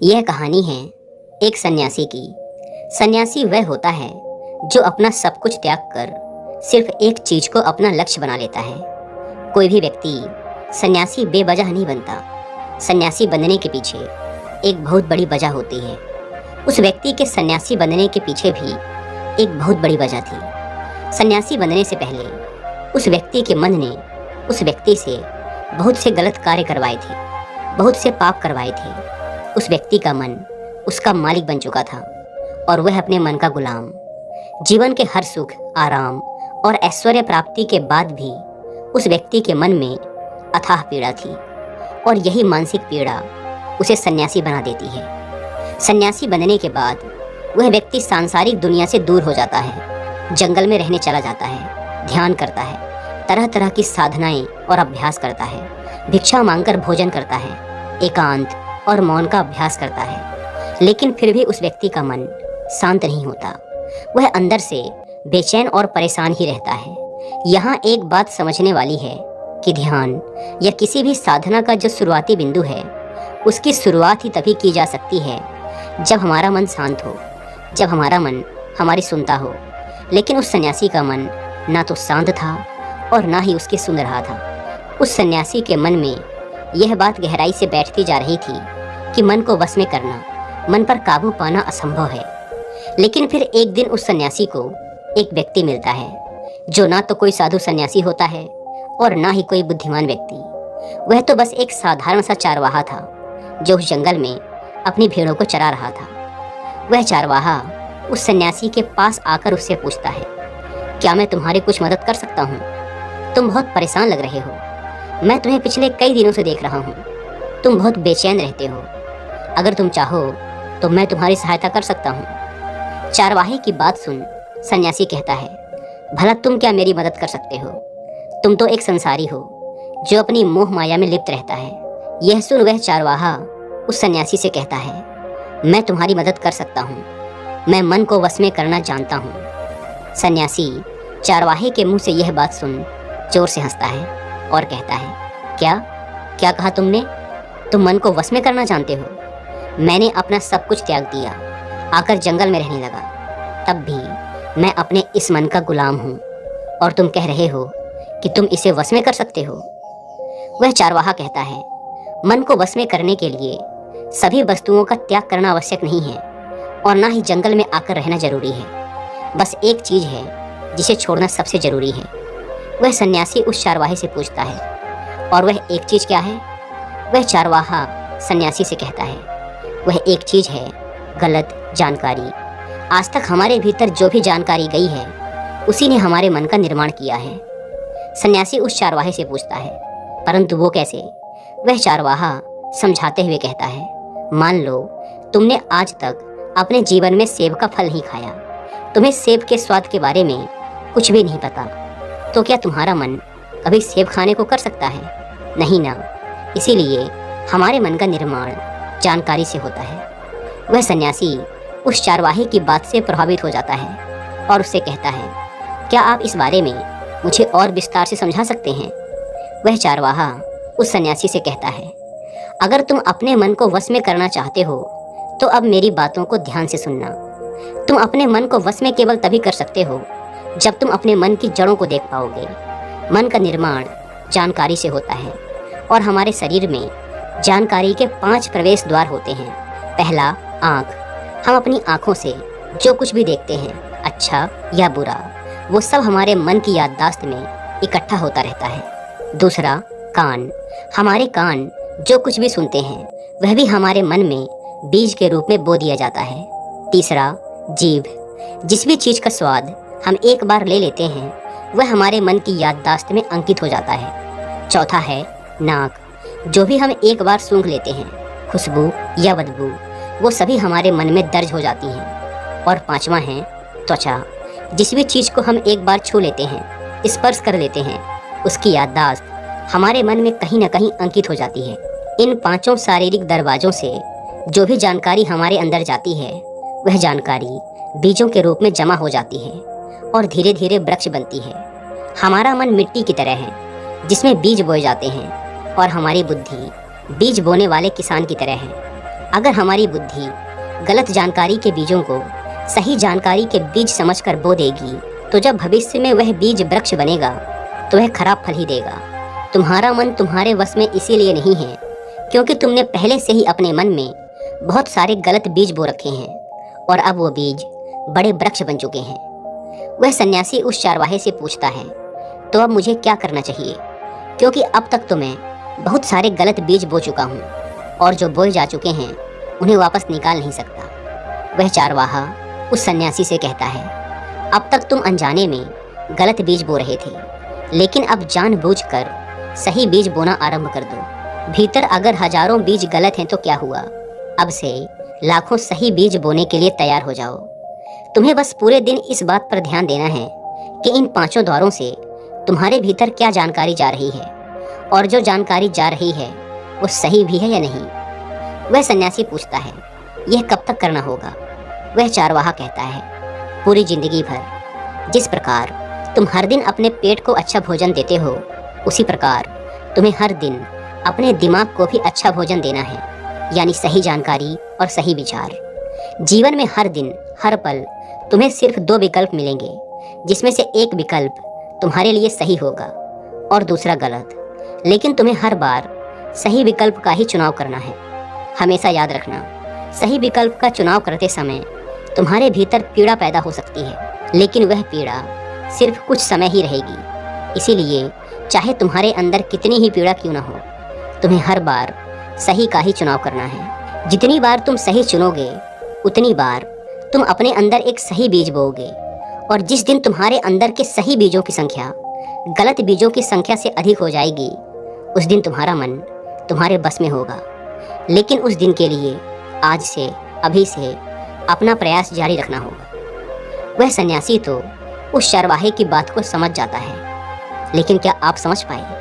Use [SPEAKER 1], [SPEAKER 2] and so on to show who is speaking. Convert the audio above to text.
[SPEAKER 1] यह कहानी है एक सन्यासी की। सन्यासी वह होता है जो अपना सब कुछ त्याग कर सिर्फ एक चीज को अपना लक्ष्य बना लेता है। कोई भी व्यक्ति सन्यासी बेवजह नहीं बनता। सन्यासी बनने के पीछे एक बहुत बड़ी वजह होती है। उस व्यक्ति के सन्यासी बनने के पीछे भी एक बहुत बड़ी वजह थी। सन्यासी बनने से पहले उस व्यक्ति के मन ने उस व्यक्ति से बहुत से गलत कार्य करवाए थे, बहुत से पाप करवाए थे। उस व्यक्ति का मन उसका मालिक बन चुका था और वह अपने मन का गुलाम। जीवन के हर सुख, आराम और ऐश्वर्य प्राप्ति के बाद भी उस व्यक्ति के मन में अथाह पीड़ा थी और यही मानसिक पीड़ा उसे सन्यासी बना देती है। सन्यासी बनने के बाद वह व्यक्ति सांसारिक दुनिया से दूर हो जाता है, जंगल में रहने चला जाता है, ध्यान करता है, तरह तरह की साधनाएं और अभ्यास करता है, भिक्षा मांगकर भोजन करता है, एकांत और मौन का अभ्यास करता है। लेकिन फिर भी उस व्यक्ति का मन शांत नहीं होता। वह अंदर से बेचैन और परेशान ही रहता है। यहाँ एक बात समझने वाली है कि ध्यान या किसी भी साधना का जो शुरुआती बिंदु है, उसकी शुरुआत ही तभी की जा सकती है जब हमारा मन शांत हो, जब हमारा मन हमारी सुनता हो। लेकिन उस सन्यासी का मन ना तो शांत था और ना ही उसकी सुन रहा था। उस सन्यासी के मन में यह बात गहराई से बैठती जा रही थी कि मन को वश में करना, मन पर काबू पाना असंभव है। लेकिन फिर एक दिन उस सन्यासी को एक व्यक्ति मिलता है जो ना तो कोई साधु सन्यासी होता है और ना ही कोई बुद्धिमान व्यक्ति। वह तो बस एक साधारण सा चारवाहा था जो उस जंगल में अपनी भेड़ों को चरा रहा था। वह चारवाहा उस सन्यासी के पास आकर उससे पूछता है, क्या मैं तुम्हारी कुछ मदद कर सकता हूँ? तुम बहुत परेशान लग रहे हो। मैं तुम्हें पिछले कई दिनों से देख रहा हूँ। तुम बहुत बेचैन रहते हो। अगर तुम चाहो तो मैं तुम्हारी सहायता कर सकता हूँ। चारवाहे की बात सुन सन्यासी कहता है, भला तुम क्या मेरी मदद कर सकते हो? तुम तो एक संसारी हो जो अपनी मोह माया में लिप्त रहता है। यह सुन वह चारवाहा उस सन्यासी से कहता है, मैं तुम्हारी मदद कर सकता हूँ। मैं मन को वश में करना जानता हूँ। सन्यासी चारवाहे के मुंह से यह बात सुन जोर से हंसता है और कहता है, क्या क्या कहा तुमने? तुम मन को वश में करना जानते हो? मैंने अपना सब कुछ त्याग दिया, आकर जंगल में रहने लगा। तब भी मैं अपने इस मन का गुलाम हूँ और तुम कह रहे हो कि तुम इसे वश में कर सकते हो। वह चारवाहा कहता है, मन को वश में करने के लिए सभी वस्तुओं का त्याग करना आवश्यक नहीं है और ना ही जंगल में आकर रहना जरूरी है। बस एक चीज़ है जिसे छोड़ना सबसे जरूरी है। वह सन्यासी उस चारवाहे से पूछता है, और वह एक चीज़ क्या है? वह चारवाहा सन्यासी से कहता है, वह एक चीज़ है गलत जानकारी। आज तक हमारे भीतर जो भी जानकारी गई है उसी ने हमारे मन का निर्माण किया है। सन्यासी उस चारवाहे से पूछता है, परंतु वो कैसे? वह चारवाहा समझाते हुए कहता है, मान लो तुमने आज तक अपने जीवन में सेब का फल नहीं खाया, तुम्हें सेब के स्वाद के बारे में कुछ भी नहीं पता, तो क्या तुम्हारा मन कभी सेब खाने को कर सकता है? नहीं ना। इसीलिए हमारे मन का निर्माण जानकारी से होता है। वह सन्यासी उस चारवाहे की बात से प्रभावित हो जाता है और उससे कहता है, क्या आप इस बारे में मुझे और विस्तार से समझा सकते हैं? वह चारवाहा उस सन्यासी से कहता है, अगर तुम अपने मन को वश में करना चाहते हो तो अब मेरी बातों को ध्यान से सुनना। तुम अपने मन को वश में केवल तभी कर सकते हो जब तुम अपने मन की जड़ों को देख पाओगे। मन का निर्माण जानकारी से होता है और हमारे शरीर में जानकारी के 5 प्रवेश द्वार होते हैं। पहला, आँख। हम अपनी आँखों से जो कुछ भी देखते हैं, अच्छा या बुरा, वो सब हमारे मन की याददाश्त में इकट्ठा होता रहता है। दूसरा, कान। हमारे कान जो कुछ भी सुनते हैं वह भी हमारे मन में बीज के रूप में बो दिया जाता है। तीसरा, जीभ। जिस भी चीज़ का स्वाद हम एक बार ले लेते हैं वह हमारे मन की याददाश्त में अंकित हो जाता है। चौथा है नाक। जो भी हम एक बार सूंघ लेते हैं, खुशबू या बदबू, वो सभी हमारे मन में दर्ज हो जाती हैं। और पांचवा है त्वचा। जिस भी चीज़ को हम एक बार छू लेते हैं, स्पर्श कर लेते हैं, उसकी याददाश्त हमारे मन में कहीं ना कहीं अंकित हो जाती है। इन 5 शारीरिक दरवाज़ों से जो भी जानकारी हमारे अंदर जाती है वह जानकारी बीजों के रूप में जमा हो जाती है और धीरे धीरे वृक्ष बनती है। हमारा मन मिट्टी की तरह है जिसमें बीज बोए जाते हैं और हमारी बुद्धि बीज बोने वाले किसान की तरह है। अगर हमारी बुद्धि गलत जानकारी के बीजों को सही जानकारी के बीज समझकर बो देगी, तो जब भविष्य में वह बीज वृक्ष बनेगा तो वह खराब फल ही देगा। तुम्हारा मन तुम्हारे वश में इसीलिए नहीं है क्योंकि तुमने पहले से ही अपने मन में बहुत सारे गलत बीज बो रखे हैं और अब वो बीज बड़े वृक्ष बन चुके हैं। वह सन्यासी उस चारवाहे से पूछता है, तो अब मुझे क्या करना चाहिए, क्योंकि अब तक तो मैं बहुत सारे गलत बीज बो चुका हूँ और जो बोए जा चुके हैं उन्हें वापस निकाल नहीं सकता। वह चारवाहा उस सन्यासी से कहता है, अब तक तुम अनजाने में गलत बीज बो रहे थे, लेकिन अब जानबूझकर सही बीज बोना आरंभ कर दो। भीतर अगर हजारों बीज गलत हैं तो क्या हुआ, अब से लाखों सही बीज बोने के लिए तैयार हो जाओ। तुम्हें बस पूरे दिन इस बात पर ध्यान देना है कि इन 5 द्वारों से तुम्हारे भीतर क्या जानकारी जा रही है और जो जानकारी जा रही है वो सही भी है या नहीं। वह सन्यासी पूछता है, यह कब तक करना होगा। वह चारवाहा कहता है, पूरी जिंदगी भर। जिस प्रकार तुम हर दिन अपने पेट को अच्छा भोजन देते हो, उसी प्रकार तुम्हें हर दिन अपने दिमाग को भी अच्छा भोजन देना है, यानी सही जानकारी और सही विचार। जीवन में हर दिन हर पल तुम्हें सिर्फ 2 विकल्प मिलेंगे, जिसमें से एक विकल्प तुम्हारे लिए सही होगा और दूसरा गलत, लेकिन तुम्हें हर बार सही विकल्प का ही चुनाव करना है। हमेशा याद रखना, सही विकल्प का चुनाव करते समय तुम्हारे भीतर पीड़ा पैदा हो सकती है, लेकिन वह पीड़ा सिर्फ कुछ समय ही रहेगी। इसीलिए चाहे तुम्हारे अंदर कितनी ही पीड़ा क्यों ना हो, तुम्हें हर बार सही का ही चुनाव करना है। जितनी बार तुम सही चुनोगे, उतनी बार तुम अपने अंदर एक सही बीज बोओगे, और जिस दिन तुम्हारे अंदर के सही बीजों की संख्या गलत बीजों की संख्या से अधिक हो जाएगी, उस दिन तुम्हारा मन तुम्हारे बस में होगा। लेकिन उस दिन के लिए आज से, अभी से अपना प्रयास जारी रखना होगा। वह सन्यासी तो उस चरवाहे की बात को समझ जाता है, लेकिन क्या आप समझ पाए?